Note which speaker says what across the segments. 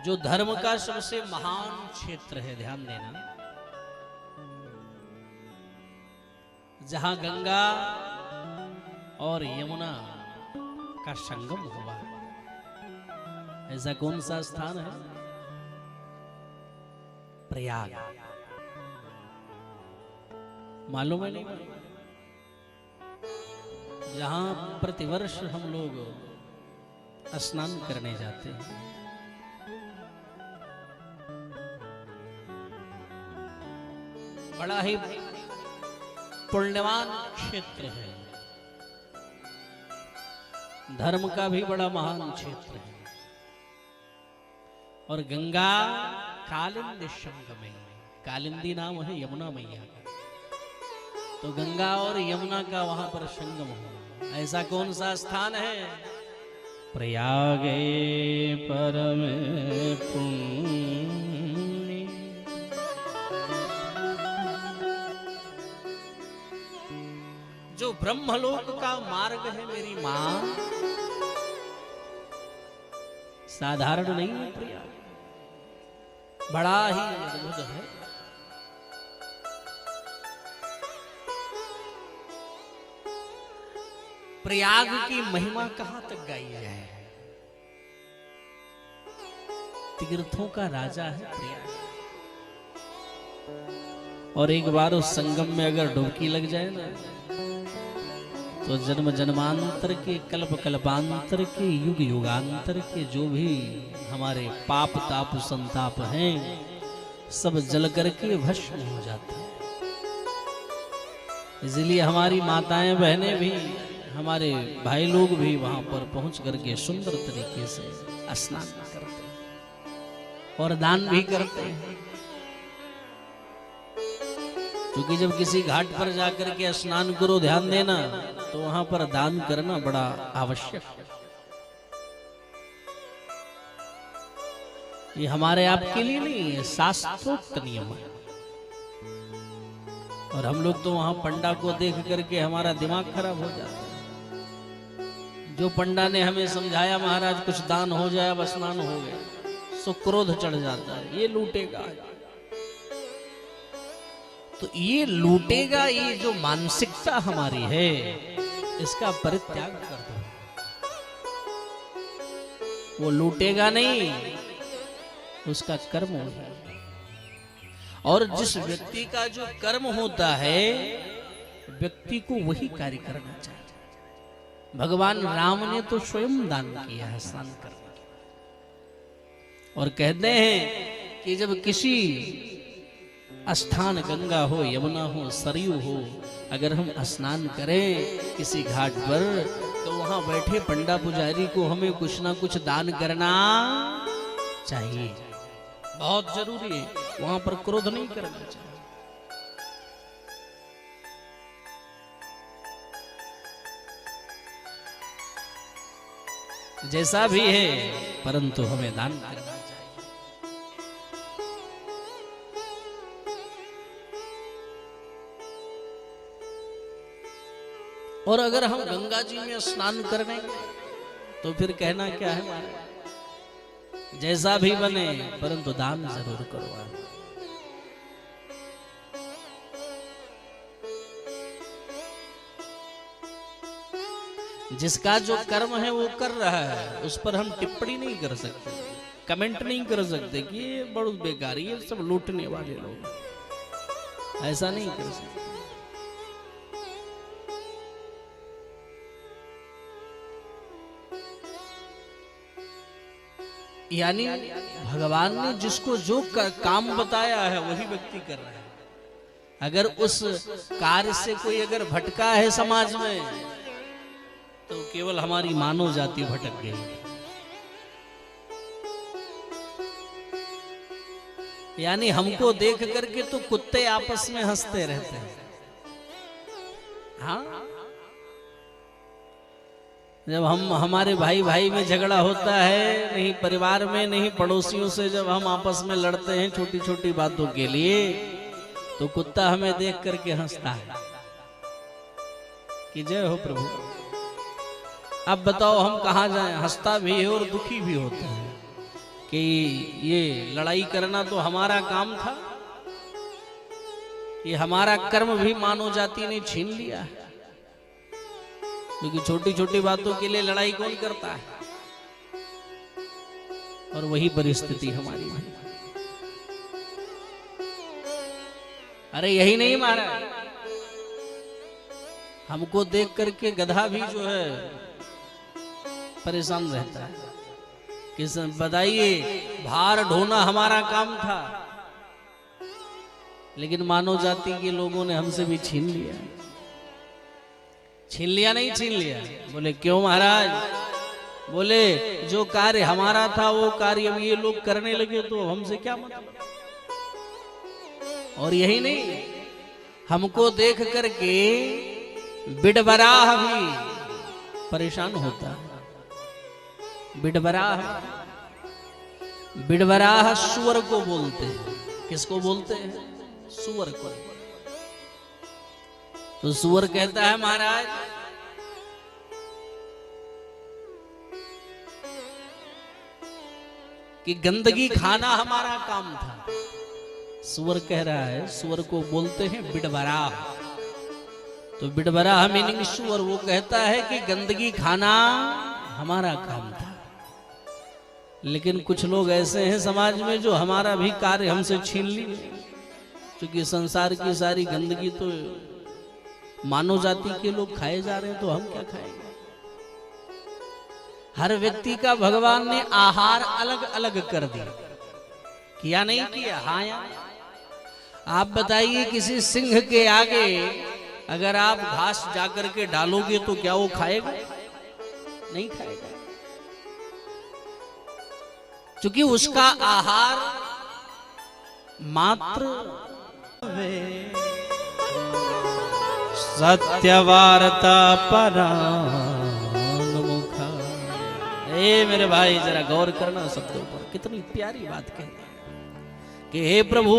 Speaker 1: जो धर्म का सबसे महान क्षेत्र है, ध्यान देना, जहां गंगा और यमुना का संगम हुआ, ऐसा कौन सा स्थान है? प्रयाग। मालूम है? नहीं? जहां प्रतिवर्ष हम लोग स्नान करने जाते हैं। बड़ा ही पुण्यवान क्षेत्र है, धर्म का भी बड़ा महान क्षेत्र है। और गंगा कालिंदी संगम है, कालिंदी नाम है यमुना मैया का, तो गंगा और यमुना का वहां पर संगम हो, ऐसा कौन सा स्थान है? प्रयागे परम पुण्य। जो ब्रह्मलोक का मार्ग है मेरी मां, साधारण नहीं है प्रयाग, बड़ा ही अद्भुत है। प्रयाग की महिमा कहां तक गाई जाए? तीर्थों का राजा है प्रयाग, और एक बार उस संगम में अगर डुबकी लग जाए ना, तो जन्म जन्मांतर के, कल्प कल्पांतर के, युग युगांतर के जो भी हमारे पाप ताप संताप हैं, सब जल करके भस्म हो जाते हैं। इसलिए हमारी माताएं बहनें भी, हमारे भाई लोग भी वहां पर पहुंच करके सुंदर तरीके से स्नान करते हैं और दान भी करते हैं। क्योंकि जब किसी घाट पर जाकर के स्नान करो, ध्यान देना, तो वहां पर दान करना बड़ा आवश्यक है। ये हमारे आपके लिए नहीं है, शास्त्रोक्त नियम है। और हम लोग तो वहां पंडा को देख करके हमारा दिमाग खराब हो जाता है। जो पंडा ने हमें समझाया महाराज कुछ दान हो जाए, अब स्नान हो गया, सो क्रोध चढ़ जाता है, ये लूटेगा। तो ये लूटेगा, ये जो मानसिकता हमारी है, इसका परित्याग कर दो। वो लूटेगा नहीं, उसका कर्म होगा। और जिस व्यक्ति का जो कर्म होता है, व्यक्ति को वही कार्य करना चाहिए। भगवान राम ने तो स्वयं दान किया है स्नान करने के। और कहते हैं कि जब किसी स्थान, गंगा हो, यमुना हो, सरयू हो, अगर हम स्नान करें किसी घाट पर, तो वहां बैठे पंडा पुजारी को हमें कुछ ना कुछ दान करना चाहिए, बहुत जरूरी है। वहां पर क्रोध नहीं करना चाहिए। जैसा भी है, परंतु हमें दान करना चाहिए। और अगर हम गंगा जी में स्नान करने, तो फिर कहना क्या है हमारा? जैसा भी बने, परंतु दान जरूर करो। जिसका जो कर्म है वो कर रहा है, उस पर हम टिप्पणी नहीं कर सकते, कमेंट नहीं कर सकते कि ये बड़े बेकार, ये सब लूटने वाले लोग, ऐसा नहीं कर सकते। यानी भगवान ने जिसको जो काम बताया है वही व्यक्ति कर रहा है। अगर उस कार्य से कोई अगर भटका है समाज में, तो केवल हमारी मानव जाति भटक गई। यानी हमको देख करके तो कुत्ते आपस में हंसते रहते हैं। हाँ, जब हमारे भाई भाई में झगड़ा होता है, नहीं परिवार में, नहीं पड़ोसियों से, जब हम आपस में लड़ते हैं छोटी छोटी बातों के लिए, तो कुत्ता हमें देख करके हंसता है कि जय हो प्रभु। अब बताओ हम कहाँ जाएं? हंसता भी है और दुखी भी होता है। कि ये लड़ाई करना तो हमारा काम था, ये हमारा कर्म भी मानव जाति ने छीन लिया है, क्योंकि छोटी छोटी बातों के लिए लड़ाई कौन करता है। और वही परिस्थिति हमारी है। अरे यही नहीं मारा, हमको देख करके गधा भी जो है परेशान रहता है कि बताइए भार ढोना हमारा काम था, लेकिन मानव जाति के लोगों ने हमसे भी छीन लिया। छीन लिया नहीं छीन लिया? बोले क्यों महाराज? बोले जो कार्य हमारा था वो कार्य अब ये लोग करने लगे तो हमसे क्या मतलब। और यही नहीं, हमको देख करके बिडबराह भी परेशान होता है। बिडबराह, बिडबराह सुअर को बोलते हैं। किसको बोलते हैं? सुअर को। तो सुअर कहता है महाराज कि गंदगी खाना हमारा काम था। सुअर कह रहा है, सुअर को बोलते हैं बिडबराह। तो बिडबराह मीनिंग सुअर, वो कहता है कि गंदगी खाना हमारा काम था। लेकिन कुछ लोग ऐसे हैं समाज में जो हमारा भी कार्य हमसे छीन लिए, क्योंकि संसार की सारी गंदगी तो मानव जाति के लोग खाए जा रहे हैं, तो हम क्या खाएंगे। हर व्यक्ति का भगवान ने आहार अलग अलग कर दिया, किया नहीं किया? हाँ यार, आप बताइए किसी सिंह के आगे अगर आप घास जाकर के डालोगे तो क्या वो खाएगा? नहीं खाएगा, क्योंकि उसका आहार मात्र सत्यवार्ता परान्मुखा। ए मेरे भाई जरा गौर करना शब्दों पर, कितनी प्यारी बात कह दी कि हे प्रभु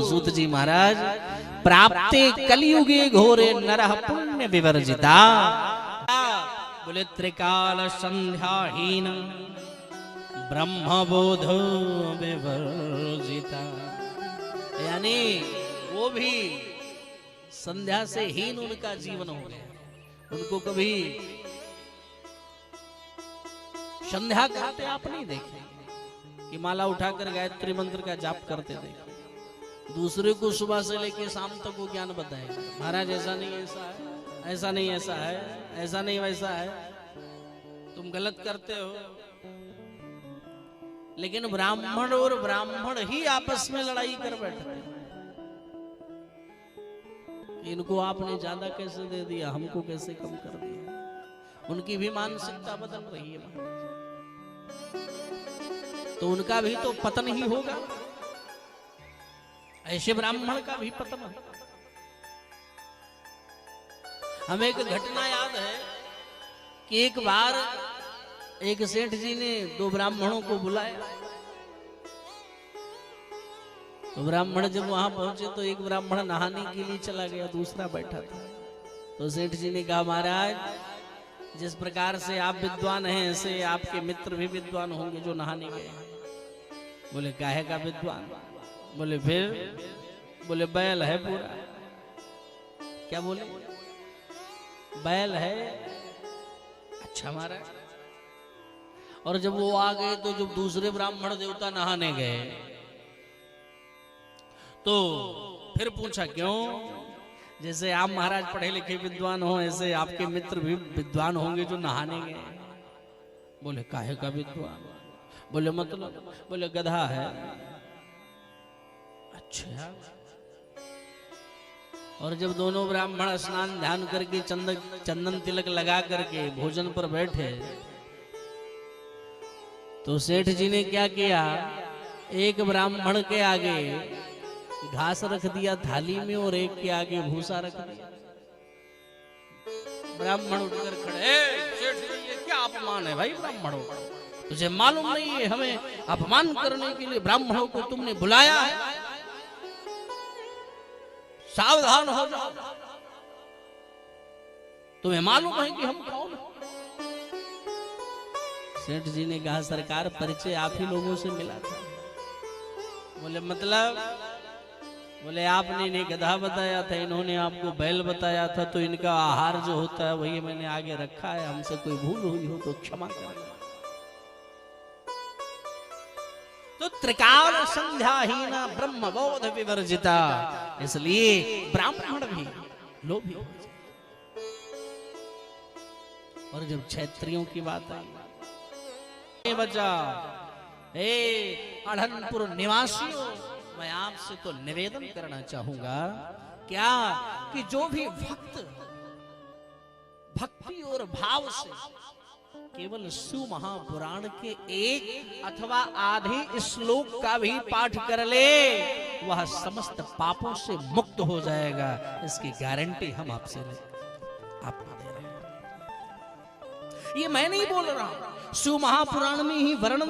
Speaker 1: सूत जी महाराज, प्राप्ते कलियुगे घोरे नरः पुण्य विवर्जिता। बोले त्रिकाल संध्याहीन ब्रह्मबोध विवर्जिता, यानी वो भी संध्या से हीन उनका जीवन हो गया। उनको कभी संध्या करते आप नहीं देखे कि माला उठाकर गायत्री मंत्र का जाप करते देखे। दूसरे को सुबह से लेकर शाम तक वो ज्ञान बताएगा, महाराज ऐसा नहीं ऐसा है, ऐसा नहीं ऐसा है, ऐसा नहीं वैसा है, तुम गलत करते हो। लेकिन ब्राह्मण और ब्राह्मण ही आपस में लड़ाई कर बैठते हैं। इनको आपने ज्यादा कैसे दे दिया, हमको कैसे कम कर दिया। उनकी भी मानसिकता बदल रही है, तो उनका भी तो पतन ही होगा, ऐसे ब्राह्मण का भी पतन है। हमें एक घटना याद है कि एक बार एक सेठ जी ने दो ब्राह्मणों को बुलाया। तो ब्राह्मण जब वहां पहुंचे तो एक ब्राह्मण नहाने के लिए चला गया, दूसरा बैठा था। तो सेठ जी ने कहा, महाराज जिस प्रकार से आप विद्वान हैं ऐसे आपके मित्र भी विद्वान होंगे जो नहाने गए। बोले काहे का विद्वान? बोले फिर? बोले बैल है पूरा। क्या बोले? बैल है। अच्छा महाराज। और जब वो आ गए तो जब दूसरे ब्राह्मण देवता नहाने गए तो फिर पूछा क्यों? जैसे आप महाराज पढ़े लिखे विद्वान हो ऐसे आपके मित्र भी विद्वान होंगे जो नहाने गए। बोले काहे का विद्वान? बोले मतलब? बोले गधा है। अच्छा। और जब दोनों ब्राह्मण स्नान ध्यान करके चंदन तिलक लगा करके भोजन पर बैठे तो सेठ जी ने क्या किया, एक ब्राह्मण के आगे घास रख दिया थाली में और एक के आगे भूसा रख दिया। ब्राह्मण उठकर खड़े, सेठ जी ये क्या अपमान है भाई ब्राह्मणों का? तुझे मालूम नहीं है हमें अपमान करने के लिए ब्राह्मणों को तुमने बुलाया है? सावधान हो जाओ, तुम्हें मालूम है कि हम कौन? सेठ जी ने कहा सरकार परिचय आप ही लोगों से मिला था। बोले मतलब? बोले आपने इन्हें गधा बताया था, इन्होंने आपको बैल बताया था, तो इनका आहार जो होता है वही मैंने आगे रखा है, हमसे कोई भूल हुई हो तो क्षमा करना। तो त्रिकाल संध्याहीन ब्रह्म बोध विवर्जिता, इसलिए ब्राह्मण भी लोभी हो जाए। और जब क्षत्रियों की बात आई, बचा हे अढ़नपुर निवासियों, मैं आपसे तो निवेदन करना चाहूंगा क्या कि जो भी भक्त भक्ति और भाव से केवल शिव महापुराण के एक अथवा आधे श्लोक का भी पाठ कर ले, वह समस्त पापों से मुक्त हो जाएगा। इसकी गारंटी हम आपसे आपको दे रहे हैं। ये मैं नहीं बोल रहा हूं, शिव महापुराण में ही वर्णन